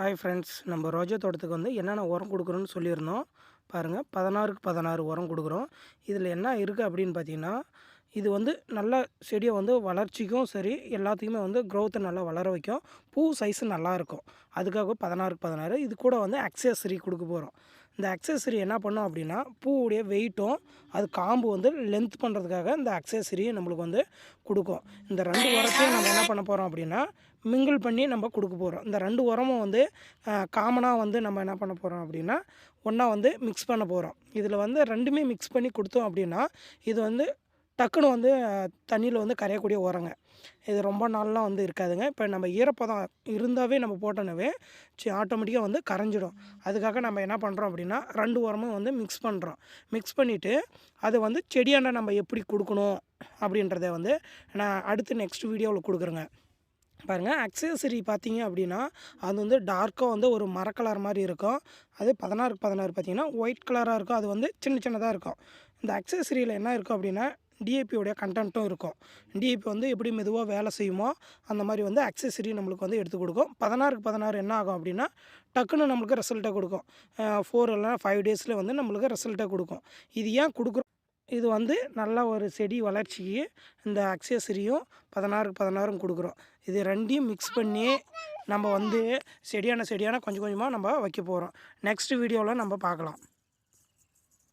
Hi friends, நம்ம ரோஜா தோட்டத்துக்கு வந்து என்னென்ன உரம் கொடுக்குறோன்னு சொல்லியிருந்தோம். பாருங்கள், 16க்கு 16 உரம் கொடுக்குறோம். இதில் என்ன இருக்குது அப்படின்னு பார்த்தீங்கன்னா, இது வந்து நல்லா செடியை வந்து வளர்ச்சிக்கும் சரி, எல்லாத்துக்குமே வந்து க்ரோத்தை நல்லா வளர வைக்கும். பூ சைஸு நல்லாயிருக்கும். அதுக்காக 16க்கு 16 இது கூட வந்து அக்சஸரி கொடுக்க போகிறோம். இந்த அக்சஸரி என்ன பண்ணோம் அப்படின்னா, பூவுடைய வெயிட்டும் அது காம்பு வந்து லென்த் பண்ணுறதுக்காக இந்த அக்சஸரியை நம்மளுக்கு வந்து கொடுக்கும். இந்த 2 உரத்தையும் நம்ம என்ன பண்ண போகிறோம் அப்படின்னா, மிங்கிள் பண்ணி நம்ம கொடுக்க போகிறோம். இந்த 2 உரமும் வந்து காமனாக வந்து நம்ம என்ன பண்ண போகிறோம் அப்படின்னா, ஒன்றா வந்து மிக்ஸ் பண்ண போகிறோம். இதில் வந்து 2மே மிக்ஸ் பண்ணி கொடுத்தோம் அப்படின்னா, இது வந்து டக்குனு வந்து தண்ணியில் வந்து கரையக்கூடிய உரங்க. இது ரொம்ப நாள்லாம் வந்து இருக்காதுங்க. இப்போ நம்ம ஈரப்பதம் இருந்தாவே நம்ம போட்டோன்னாவே ஆட்டோமேட்டிக்காக வந்து கரைஞ்சிடும். அதுக்காக நம்ம என்ன பண்ணுறோம் அப்படின்னா, 2 உரமும் வந்து மிக்ஸ் பண்ணுறோம். மிக்ஸ் பண்ணிவிட்டு அதை வந்து செடியாண்ட நம்ம எப்படி கொடுக்கணும் அப்படின்றத வந்து நான் அடுத்து நெக்ஸ்ட் வீடியோவில் கொடுக்குறேங்க. பாருங்கள், அக்சஸரி பார்த்தீங்க அப்படின்னா, அது வந்து டார்க்காக வந்து ஒரு மர கலர் மாதிரி இருக்கும். அது 16க்கு 16 பார்த்தீங்கன்னா ஒயிட் கலராக இருக்கும். அது வந்து சின்ன சின்னதாக இருக்கும். இந்த அக்சஸரியில் என்ன இருக்கும் அப்படின்னா, டிஏபியோடைய கண்டென்ட்டும் இருக்கும். டிஏபி வந்து எப்படி மெதுவாக வேலை செய்யுமோ அந்த மாதிரி வந்து அக்சஸரி நம்மளுக்கு வந்து எடுத்து கொடுக்கும். 16க்கு 16 என்ன ஆகும் அப்படின்னா, டக்குன்னு நம்மளுக்கு ரிசல்ட்டை கொடுக்கும். 4 இல்லைனா 5 டேஸில் வந்து நம்மளுக்கு ரிசல்ட்டை கொடுக்கும். இது ஏன் கொடுக்குறோம்? இது வந்து நல்ல ஒரு செடி வளர்ச்சிக்கு இந்த அக்சஸரியும் 16க்கு 16ம் கொடுக்குறோம். இது 2யும் மிக்ஸ் பண்ணி நம்ம வந்து செடியான கொஞ்சம் கொஞ்சமாக நம்ம வைக்க போகிறோம். நெக்ஸ்ட் வீடியோவில் நம்ம பார்க்கலாம்.